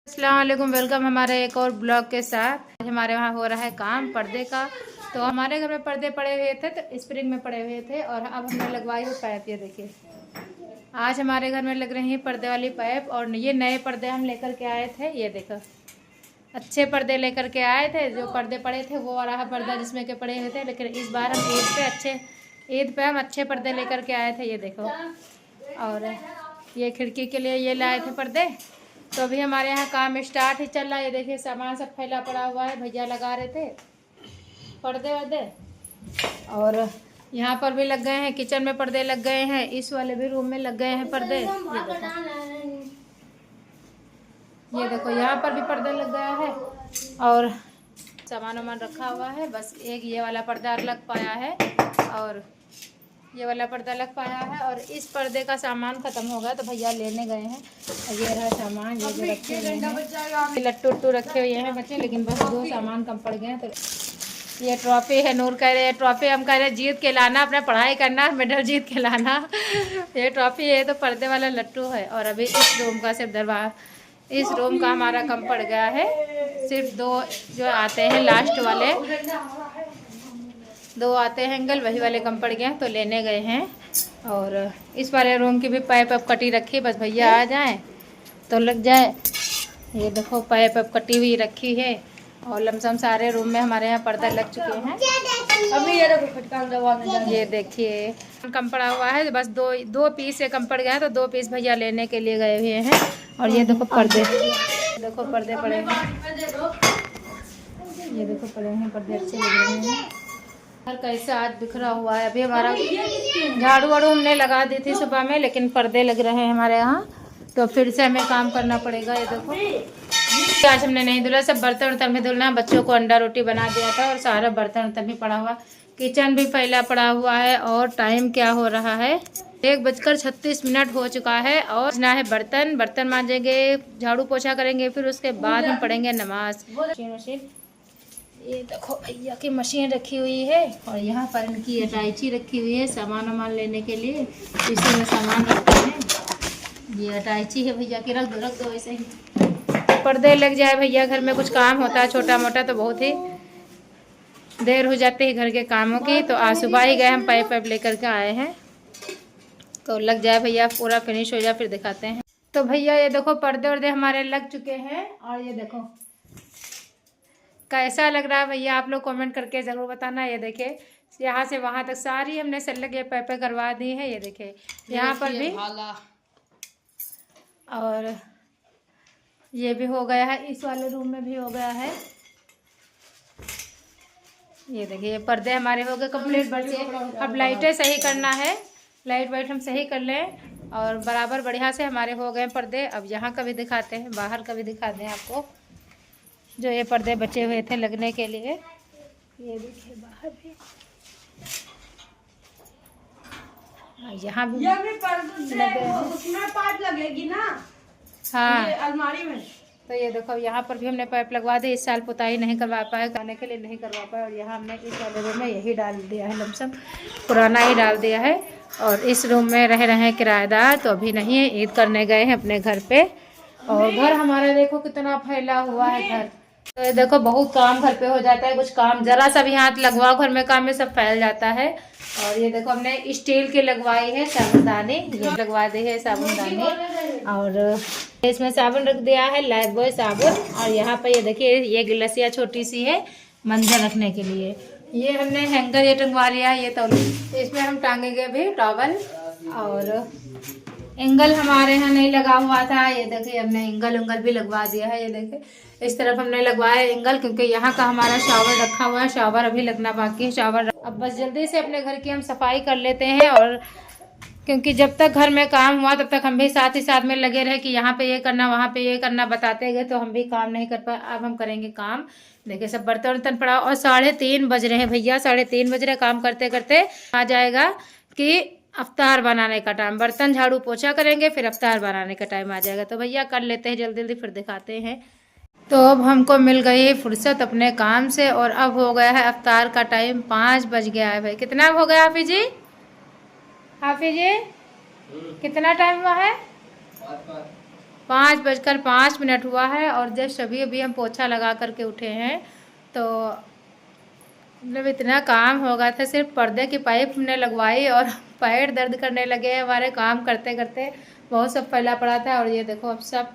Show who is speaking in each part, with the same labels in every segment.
Speaker 1: अस्सलाम वालेकुम, वेलकम हमारे एक और ब्लॉग के साथ। आज हमारे वहाँ हो रहा है काम पर्दे का। तो हमारे घर में पर्दे पड़े हुए थे, तो स्प्रिंग में पड़े हुए थे और अब हमने लगवाई हुई पाइप। ये देखिए, आज हमारे घर में लग रही है पर्दे वाली पाइप। और ये नए पर्दे हम लेकर के आए थे। ये देखो, अच्छे पर्दे लेकर के आए थे। जो पर्दे पड़े थे वो रहा पर्दा जिसमें के पड़े हुए थे, लेकिन इस बार हम ईद पे हम अच्छे पर्दे लेकर के आए थे। ये देखो, और ये खिड़की के लिए ये लाए थे पर्दे। तो अभी हमारे यहाँ काम स्टार्ट ही चल रहा है। ये देखिए, सामान सब फैला पड़ा हुआ है। भैया लगा रहे थे पर्दे वर्दे, और यहाँ पर भी लग गए हैं। किचन में पर्दे लग गए हैं, इस वाले भी रूम में लग गए हैं पर्दे। ये देखो, यहाँ पर भी पर्दा लग गया है और सामान वामान रखा हुआ है। बस एक ये वाला पर्दा लग पाया है और ये वाला पर्दा लग पाया है, और इस पर्दे का सामान ख़त्म हो गया तो भैया लेने गए हैं। और ये रहा सामान, ये जो रखे हुए हैं, लट्टू उट्टू रखे हुए हैं बच्चे, लेकिन बस दो सामान कम पड़ गए हैं। तो ये ट्रॉफी है, नूर कह रहे हैं ट्रॉफी, हम कह रहे हैं जीत के लाना, अपना पढ़ाई करना, मेडल जीत के लाना। ये ट्रॉफी है, तो पर्दे वाला लट्टू है। और अभी इस रूम का सिर्फ दरबार, इस रूम का हमारा कम पड़ गया है। सिर्फ दो जो आते हैं लास्ट वाले, दो आते हैं एंगल, वही वाले कम पड़ गए तो लेने गए हैं। और इस वाले रूम की भी पाइप अब कटी रखी, बस भैया आ जाएं तो लग जाए। ये देखो, पाइप अब कटी हुई रखी है और लमसम सारे रूम में हमारे यहाँ पर्दा लग चुके हैं। अभी ये देखो, ये देखिए कम पड़ा हुआ है, बस दो पीस से कम पड़ गया है, तो दो पीस भैया लेने के लिए गए हुए हैं। और ये देखो पर्दे, देखो पर्दे पड़े हैं, ये देखो पड़े हैं पर्दे, अच्छे लग रहे हैं। घर कैसे आज बिखरा हुआ है। अभी हमारा झाड़ू वाड़ू हमने लगा दी थी सुबह में, लेकिन पर्दे लग रहे हैं हमारे यहाँ, तो फिर से हमें काम करना पड़ेगा। ये देखो, आज हमने नहीं धुला, सब बर्तन वर्तन भी धुलना। बच्चों को अंडा रोटी बना दिया था और सारा बर्तन वर्तन भी पड़ा हुआ, किचन भी फैला पड़ा हुआ है। और टाइम क्या हो रहा है, 1:36 हो चुका है। और ना है बर्तन मांजेंगे, झाड़ू पोछा करेंगे, फिर उसके बाद हम पढ़ेंगे नमाज। ये देखो, भैया की मशीन रखी हुई है और यहाँ पर इनकी अटैची रखी हुई है सामान वामान लेने के लिए। इसी में सामान रखते हैं। ये अटैची है भैया की, रख दो ऐसे ही। पर्दे लग जाए भैया, घर में कुछ काम होता है छोटा मोटा तो बहुत ही देर हो जाती है घर के कामों की। तो आज सुबह ही गए हम, पाइप लेकर के आए हैं। तो लग जाए भैया, पूरा फिनिश हो जाए फिर दिखाते हैं। तो भैया ये देखो, पर्दे वर्दे हमारे लग चुके हैं। और ये देखो कैसा लग रहा है भैया, आप लोग कमेंट करके ज़रूर बताना। ये देखिए, यहाँ से वहाँ तक सारी हमने सल्लग ये पाइपें करवा दी हैं। ये देखिए, यहाँ पर भी, और ये भी हो गया है, इस वाले रूम में भी हो गया है। ये देखिए, ये पर्दे हमारे हो गए कंप्लीट। बच्चे अब लाइटें सही करना है, लाइट वाइट हम सही कर लें और बराबर बढ़िया से हमारे हो गए पर्दे। अब यहाँ का भी दिखाते हैं, बाहर का भी दिखाते हैं आपको, जो ये पर्दे बचे हुए थे लगने के लिए। ये देखिए बाहर भी, यहाँ भी उसमें पाइप लगेगी ना, हाँ अलमारी में। तो ये देखो, यहाँ पर भी हमने पाइप लगवा दी। इस साल पुताई नहीं करवा पाए, खाने के लिए नहीं करवा पाए। और यहाँ हमने इस वाले रूम में यही डाल दिया है, लमसम पुराना ही डाल दिया है। और इस रूम में रह रहे हैं किराएदार, तो अभी नहीं है, ईद करने गए हैं अपने घर पे। और घर हमारा देखो कितना फैला हुआ है घर। तो ये देखो, बहुत काम घर पे हो जाता है, कुछ काम जरा सा भी हाथ लगवाओ घर में काम में सब फैल जाता है। और ये देखो, हमने स्टील की लगवाई है साबुनदानी, ये लगवा दी है साबुनदानी। और इसमें साबुन रख दिया है, लाइफबॉय साबुन। और यहाँ पर ये देखिए, ये गिलसिया छोटी सी है मंजर रखने के लिए। ये हमने हैंगर ये टंगवा लिया है, ये तौली, इसमें हम टांगेंगे भी टॉवल। और एंगल हमारे यहाँ नहीं लगा हुआ था, ये देखिए हमने एंगल उंगल भी लगवा दिया है। ये देखिए, इस तरफ हमने लगवाया एंगल, क्योंकि यहाँ का हमारा शावर रखा हुआ है, शावर अभी लगना बाकी है। शावर अब बस जल्दी से अपने घर की हम सफाई कर लेते हैं। और क्योंकि जब तक घर में काम हुआ तब तक हम भी साथ ही साथ में लगे रहे कि यहाँ पे ये करना, वहाँ पे ये करना, बताते गए, तो हम भी काम नहीं कर पाए। अब हम करेंगे काम। देखिए, सब बर्तन वर्तन पड़ा और 3:30 बज रहे हैं भैया, 3:30 बज रहे। काम करते करते आ जाएगा कि अफ्तार बनाने का टाइम, बर्तन झाड़ू पोछा करेंगे, फिर अफ्तार बनाने का टाइम आ जाएगा। तो भैया कर लेते हैं जल्दी जल्दी, फिर दिखाते हैं। तो अब हमको मिल गई फुर्सत अपने काम से, और अब हो गया है अफ्तार का टाइम। 5 बज गया है भाई। कितना हो गया हाफिज जी? हाफिज जी, कितना टाइम हुआ है? 5:05 हुआ है और जस्ट अभी हम पोछा लगा करके उठे हैं। तो मतलब इतना काम हो गया था, सिर्फ पर्दे की पाइप हमने लगवाई और पैर दर्द करने लगे हैं हमारे काम करते करते, बहुत सब फैला पड़ा था। और ये देखो अब सब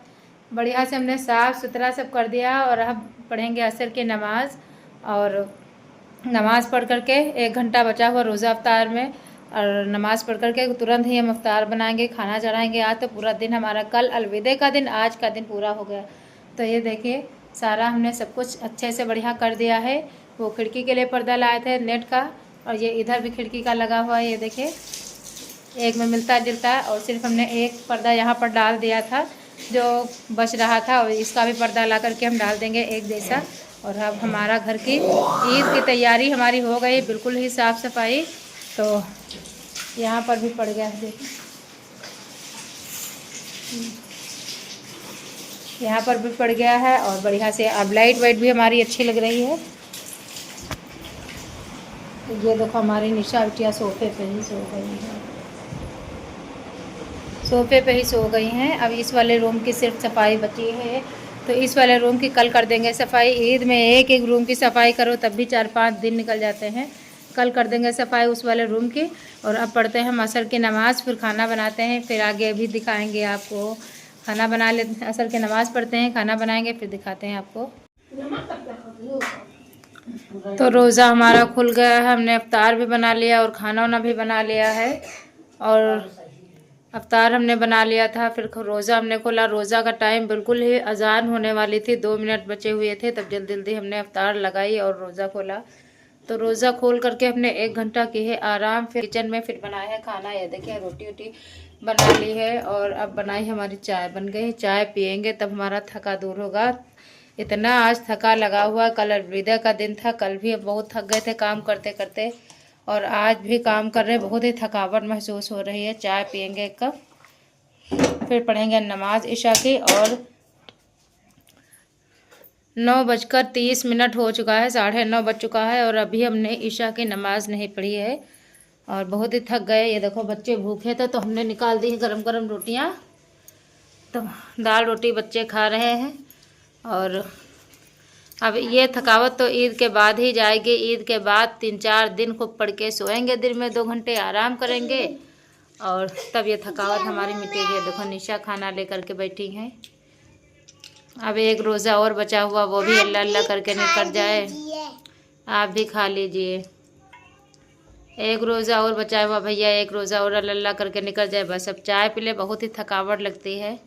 Speaker 1: बढ़िया से हमने साफ़ सुथरा सब कर दिया और अब पढ़ेंगे असर की नमाज़। और नमाज़ पढ़ करके 1 घंटा बचा हुआ रोज़ा अफ्तार में, और नमाज़ पढ़ करके तुरंत ही हम अफ्तार बनाएंगे, खाना चढ़ाएंगे। आज तो पूरा दिन हमारा, कल अलविदे का दिन, आज का दिन पूरा हो गया। तो ये देखिए सारा हमने सब कुछ अच्छे से बढ़िया कर दिया है। वो खिड़की के लिए पर्दा लाए थे नेट का, और ये इधर भी खिड़की का लगा हुआ है, ये देखिए एक में मिलता जुलता। और सिर्फ हमने एक पर्दा यहाँ पर डाल दिया था जो बच रहा था, और इसका भी पर्दा ला करके हम डाल देंगे एक जैसा। और अब हमारा घर की ईद की तैयारी हमारी हो गई, बिल्कुल ही साफ़ सफाई। तो यहाँ पर भी पड़ गया है, देखिए यहाँ पर भी पड़ गया है। और बढ़िया से अब लाइट वाइट भी हमारी अच्छी लग रही है। ये देखो हमारी निशा बिटिया सोफे पे ही सो गई है, सोफे पे ही सो गई हैं। अब इस वाले रूम की सिर्फ सफाई बची है, तो इस वाले रूम की कल कर देंगे सफाई। ईद में एक रूम की सफाई करो तब भी 4-5 दिन निकल जाते हैं। कल कर देंगे सफाई उस वाले रूम की। और अब पढ़ते हैं हम असर की नमाज़, फिर खाना बनाते हैं, फिर आगे भी दिखाएंगे आपको। खाना बना ले, असर की नमाज़ पढ़ते हैं, खाना बनाएंगे, फिर दिखाते हैं आपको। तो रोज़ा हमारा खुल गया है, हमने अफ्तार भी बना लिया और खाना वाना भी बना लिया है। और अफ्तार हमने बना लिया था, फिर रोज़ा हमने खोला। रोज़ा का टाइम बिल्कुल ही अजान होने वाली थी, 2 मिनट बचे हुए थे, तब जल्दी जल्दी हमने अफ्तार लगाई और रोज़ा खोला। तो रोज़ा खोल करके हमने 1 घंटा की है आराम। फिर किचन में फिर बनाया है खाना, ये देखिए रोटी वोटी बना ली है। और अब बनाई हमारी चाय, बन गई। चाय पियेंगे तब हमारा थका दूर होगा। इतना आज थका लगा हुआ, कल अलविदा का दिन था, कल भी बहुत थक गए थे काम करते करते, और आज भी काम कर रहे, बहुत ही थकावट महसूस हो रही है। चाय पियेंगे एक कप, फिर पढ़ेंगे नमाज इशा की। और 9:30 हो चुका है, 9:30 बज चुका है, और अभी हमने इशा की नमाज नहीं पढ़ी है और बहुत ही थक गए। ये देखो बच्चे भूखे थे तो हमने निकाल दी गरम गरम रोटियां, तो दाल रोटी बच्चे खा रहे हैं। और अब ये थकावट तो ईद के बाद ही जाएगी। ईद के बाद 3-4 दिन खूब पढ़ के सोएंगे, दिन में 2 घंटे आराम करेंगे और तब ये थकावट हमारी मिटेगी। देखो निशा खाना लेकर के बैठी हैं। अब एक रोज़ा और बचा हुआ, वो भी अल्लाह अल्लाह करके निकल जाए। आप भी खा लीजिए। एक रोज़ा और बचा हुआ भैया, एक रोज़ा और अल्लाह अल्लाह करके निकल जाए बस। अब चाय पी ले, बहुत ही थकावट लगती है।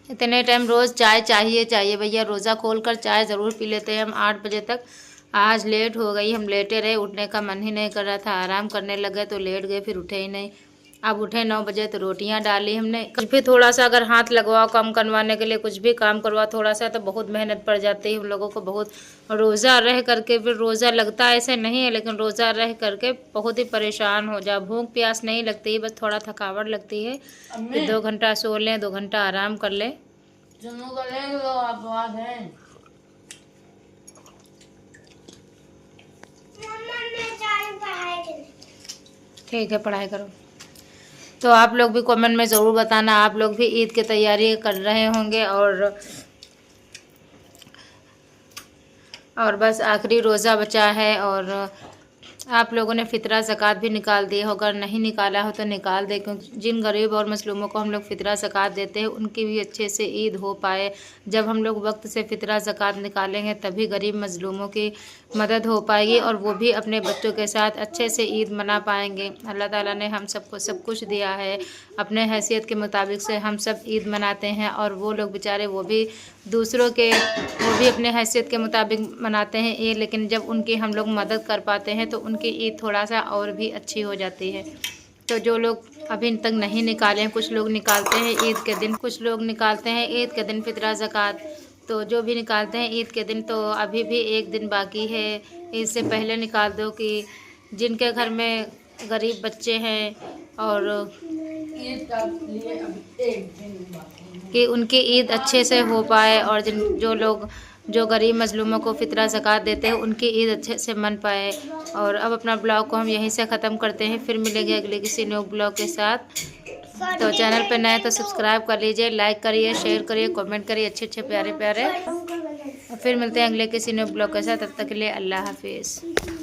Speaker 1: इतने टाइम रोज़ चाय चाहिए भैया। रोज़ा खोल कर चाय ज़रूर पी लेते हैं हम 8 बजे तक। आज लेट हो गई, हम लेटे रहे, उठने का मन ही नहीं कर रहा था, आराम करने लगे तो लेट गए, फिर उठे ही नहीं। अब उठे 9 बजे तो रोटियां डाली हमने। कुछ भी थोड़ा सा अगर हाथ लगवाओ कम करवाने के लिए, कुछ भी काम करवाओ थोड़ा सा, तो बहुत मेहनत पड़ जाती है हम लोगों को। बहुत रोज़ा रह करके, फिर रोज़ा लगता ऐसे नहीं है, लेकिन रोज़ा रह करके बहुत ही परेशान हो जाओ। भूख प्यास नहीं लगती है, बस थोड़ा थकावट लगती है। फिर 2 घंटा सो लें, 2 घंटा आराम कर लें। ठीक है, पढ़ाई करो। तो आप लोग भी कमेंट में ज़रूर बताना, आप लोग भी ईद की तैयारी कर रहे होंगे। और बस आखिरी रोज़ा बचा है, और आप लोगों ने फ़ितरा ज़कात भी निकाल दी होगा, नहीं निकाला हो तो निकाल दे, क्योंकि जिन गरीब और मसलूमों को हम लोग फ़ितरा ज़कात देते हैं उनकी भी अच्छे से ईद हो पाए। जब हम लोग वक्त से फ़ितरा ज़कात निकालेंगे तभी गरीब मजलूमों की मदद हो पाएगी, और वो भी अपने बच्चों के साथ अच्छे से ईद मना पाएंगे। अल्लाह ताला ने हम सबको सब कुछ दिया है, अपने हैसियत के मुताबिक से हम सब ईद मनाते हैं, और वो लोग बेचारे वो भी अपने हैसियत के मुताबिक मनाते हैं ईद, लेकिन जब उनकी हम लोग मदद कर पाते हैं तो उनकी ईद थोड़ा सा और भी अच्छी हो जाती है। तो जो लोग अभी तक नहीं निकाले हैं, कुछ लोग निकालते हैं ईद के दिन, कुछ लोग निकालते हैं ईद के दिन फ़ितरा ज़कात। तो जो भी निकालते हैं ईद के दिन, तो अभी भी 1 दिन बाकी है, ईद से पहले निकाल दो, कि जिनके घर में गरीब बच्चे हैं और कि उनकी ईद अच्छे से हो पाए, और जो गरीब मजलूमों को फ़ितरा ज़कात देते हैं उनकी ईद अच्छे से मन पाए। और अब अपना ब्लॉग को हम यहीं से ख़त्म करते हैं, फिर मिलेंगे अगले किसी न्यू ब्लॉग के साथ। तो चैनल पे नए तो सब्सक्राइब कर लीजिए, लाइक करिए, शेयर करिए, कमेंट करिए अच्छे अच्छे प्यारे प्यारे। और फिर मिलते हैं अगले किसी नए ब्लॉग के साथ। तब तक के लिए अल्लाह हाफिज़।